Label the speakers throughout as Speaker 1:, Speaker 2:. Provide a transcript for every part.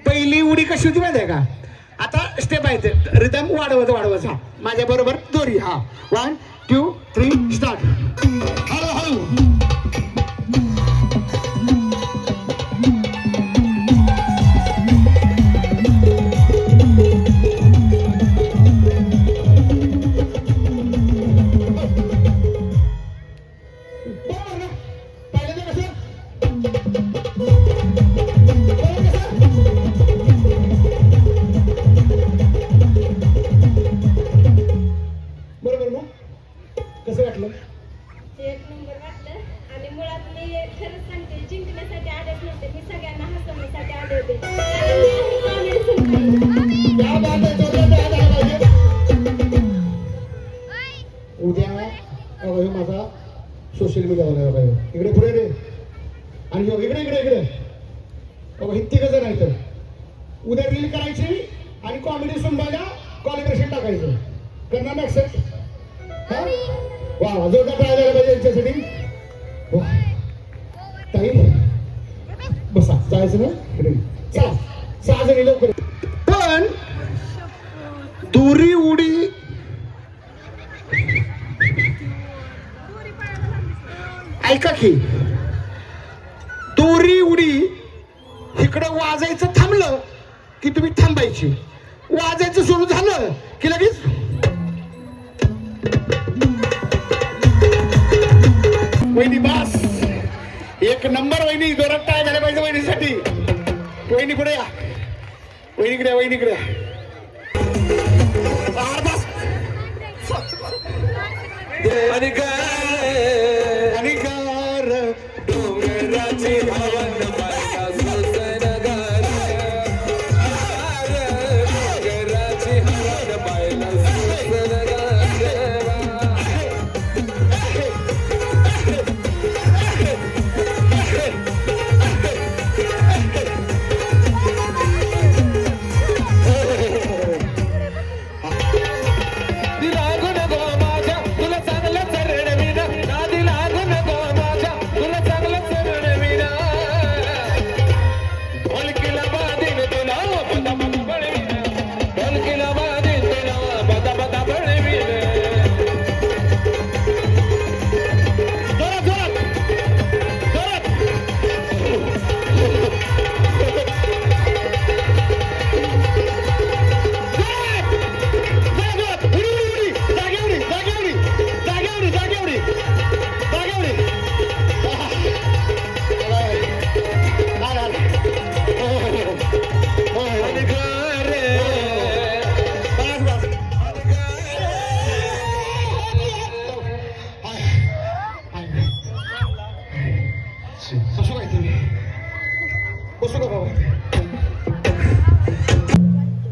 Speaker 1: पहिली उडी कशी होती माहिती आहे का? आता स्टेप आहे रिदम वाढवत वाढवत हा माझ्या बरोबर दोरी हा 1 2 3 स्टार्ट हळू हळू माझा सोशल मीडियावर आहे इकडे पुढे रे आणि इकडे इकडे इकडे हे तिघ जण आहेत उद्या रील करायची आणि कॉमेडी सुनबायला कॉलिब्रेशन टाकायचं करणार ना ऍक्सेप्ट हा वा जोरदार ट्राय झाला पाहिजे यांच्यासाठी ताई बसा जायचं ना चला 6 जणी लवकर पण दुरी उडी ऐका की दोरी उडी इकडं वाजायचं थांबलं की तुम्ही थांबायची वाजायचं सुरू झालं की लगेच वहिनी बास एक नंबर वहिनी जोरात टाय झाल्या पाहिजे वहिनीसाठी वहिनी पुढे या वहिनीकडे वहिनीकडे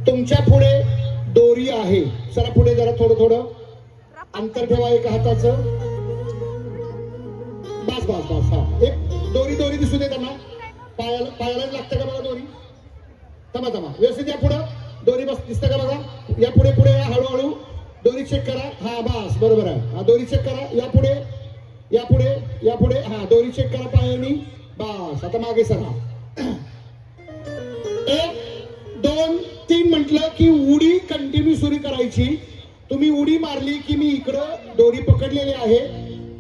Speaker 1: तुमच्या पुढे दोरी आहे जरा पुढे जरा थोडं थोडं अंतर ठेवा एका हाताचं बस बस बस हा एक दोरी दोरी दिसू दे त्यांना पायाला लागतं का बघा दोरी थांबा थांबा व्यवस्थित या पुढं दोरी बस दिसतं का बघा या पुढे पुढे हळूहळू दोरी चेक करा हा बस बरोबर आहे हा दोरी चेक करा या पुढे या पुढे या पुढे हा दोरी चेक करा पायानी बस आता मागे सरा 1 2 3 म्हटलं की उडी कंटिन्यू सुरू करायची तुम्ही उडी मारली की मी इकडं दोरी पकडलेली आहे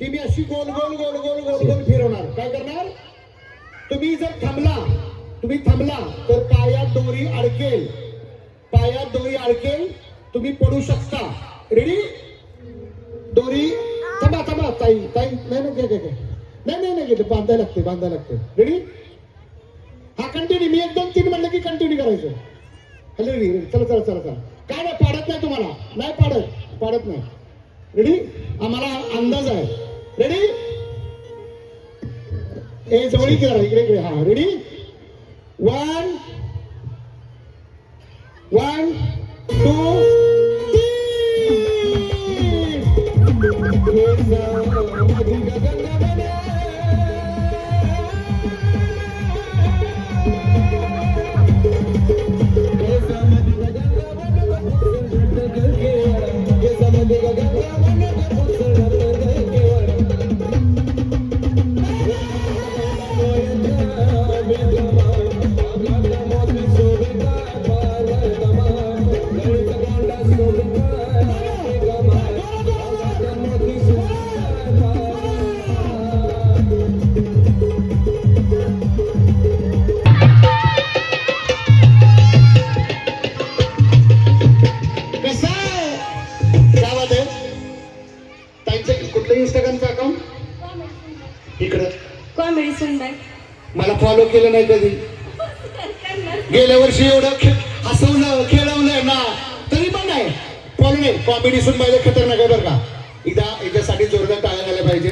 Speaker 1: ती मी अशी गोल गोल गोल गोल गोल गोल फिरवणार काय करणार तुम्ही जर थांबला तर पायात दोरी अडकेल तुम्ही पडू शकता रेडी दोरी थांबा थांबा ताई ताई नाही घेते बांधायला लागते रेडी हा कंटिन्यू मी 1 2 3 म्हणलं की कंटिन्यू करायचं हॅलो रेडी चला काय नाही पाडत नाही तुम्हाला नाही पाडत नाही रेडी आम्हाला अंदाज आहे रेडी ए जवळ करा इकडे हा रेडी 1 1 2 3 इकडं
Speaker 2: कॉमेडी सुनबाई.
Speaker 1: मला फॉलो केलं नाही कधी. गेल्या वर्षी एवढं हसवलं खेळवलंय ना, तरी पण नाही फॉलो नाही. कॉमेडी सुनबाई खतरनाक आहे बरं का. एकदा याच्यासाठी जोरदार टाळ्या झाल्या पाहिजे.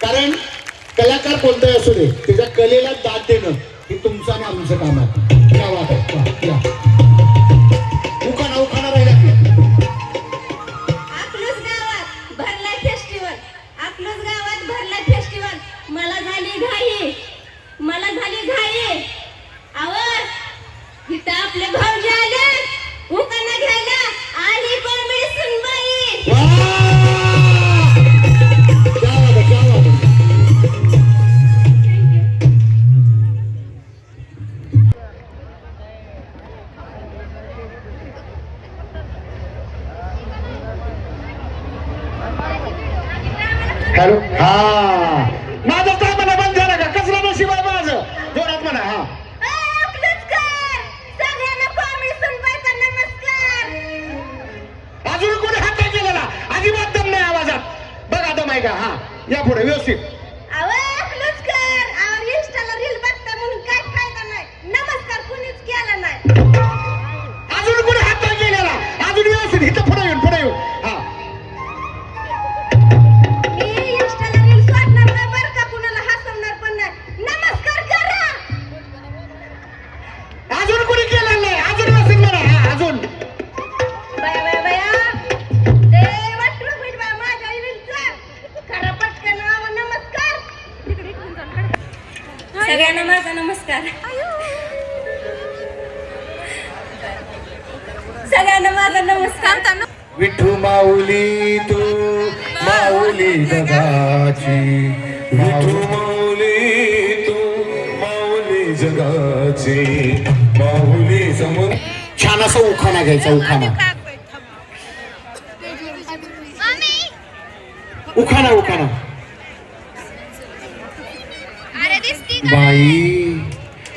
Speaker 1: कारण कलाकार कोणताही असू दे, त्याच्या कलेला दाद देणं हे तुमचं आणि आमचं काम आहे. या वाट आहे, या उखाणा उखाणा राहिला.
Speaker 2: आपलंच गावात भरलाय फेस्टिवल, आपलंच गावात भरलाय फेस्टिवल. मला झाली घाई, मला झाली घाई. आवर इथं आपले भाऊजी आले उखाणा घ्यायला. आणि कॉमेडी सुनबाई.
Speaker 1: क्या बात आहे, क्या बात आहे. हॅलो, हा माझं काय म्हणा बंद झालं का? कसला नशीब आहे माझं, जोरात म्हणा. हा
Speaker 2: सगळ्यांना कॉमेडी सुनबाईचा नमस्कार.
Speaker 1: अजून कोणी हात नाही केलेला, अजिबात दम नाही आवाजात. बघा दम आहे का? हा या पुढे व्यवस्थित.
Speaker 2: इंस्टाला रील बघता म्हणून काय फायदा नाही. नमस्कार कुणीच केला नाही.
Speaker 1: अजून कोणी हात नाही केलेला, अजून व्यवस्थित. इथं पुढे येऊन हा.
Speaker 2: मी इंस्टाला रील सोडणार नाही बरं का, कुणाला हसवणार पण नाही. नमस्कार करा.
Speaker 1: अजून कोणी केलेलं नाही, अजून व्यवस्थित म्हणा. हा अजून.
Speaker 2: बया बया बया ते वाटलं होईल बा माझ्या रीलचा. खरं पटकन नमस्कार. सगळ्यांना माझा नमस्कार. सगळ्यांना माझा नमस्कार.
Speaker 3: विठू माऊली तू माऊली जगाची, विठू माऊली तू माऊली जगाची, माऊली समोर.
Speaker 1: छान असा उखाणा घ्यायचा. उखाणा उखाणा उखाणा. बाई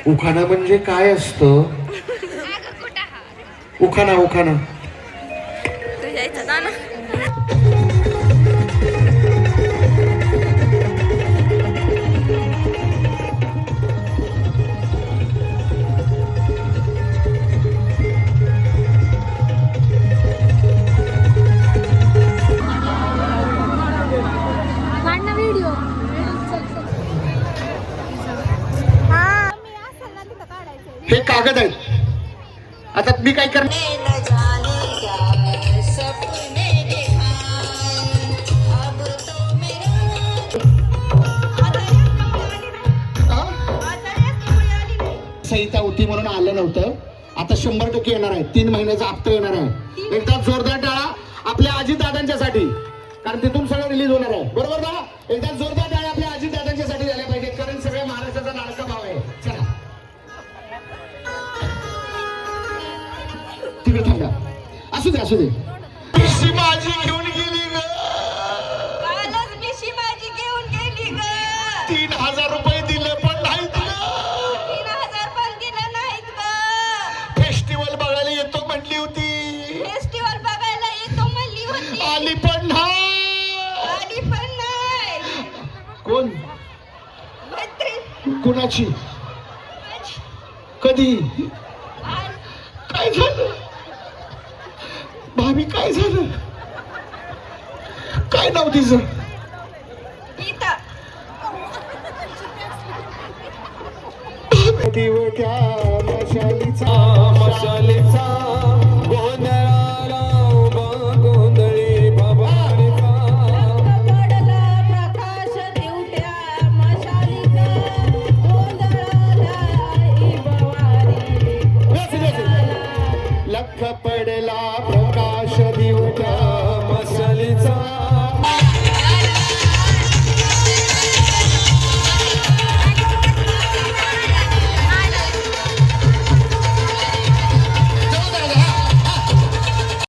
Speaker 1: उखाणा म्हणजे काय असतं? उखाणा उखाणा. हे कागद आहेत. आता मी काय करणार? संहिता होती म्हणून आलं नव्हतं. आता 100% येणार आहे. 3 महिन्याचा हप्ता येणार आहे. एकदा जोरदार टाळा आपल्या अजित दादांच्यासाठी, कारण तिथून सगळं रिलीज होणार आहे. बरोबर ना? एकदा जोरदार टाळा आपल्या अजित दादांच्यासाठी झाल्या पाहिजे, कारण सगळ्या महाराष्ट्राचा लाडका भाव आहे. चला तिकडे थांबा. असू दे असू दे. माझी घेऊन गेली ग.
Speaker 2: कालच पिशी माझी घेऊन गेली ग.
Speaker 1: 3000 रुपये दिले पण नाहीत ग.
Speaker 2: 3000 पण दिलं नाहीत ग.
Speaker 1: फेस्टिवल बघायला येतो म्हटली होती.
Speaker 2: फेस्टिवल बघायला येतो म्हणली होती.
Speaker 1: आली पण नाही.
Speaker 2: आली पण नाही.
Speaker 1: कोण?
Speaker 2: मैत्रीण.
Speaker 1: कुणाची? कधी? काय झालं भाभी? काय झालं? काय नाव तिचं?
Speaker 2: गीता.
Speaker 1: दिवट्या मशालीचा
Speaker 3: मशालीचा गोंधळाला उभा गोंधळी भवानीचा.
Speaker 2: पडला प्रकाश दिवट्या मशालीचा. गोंधळाला आई भवानी.
Speaker 1: लख पडला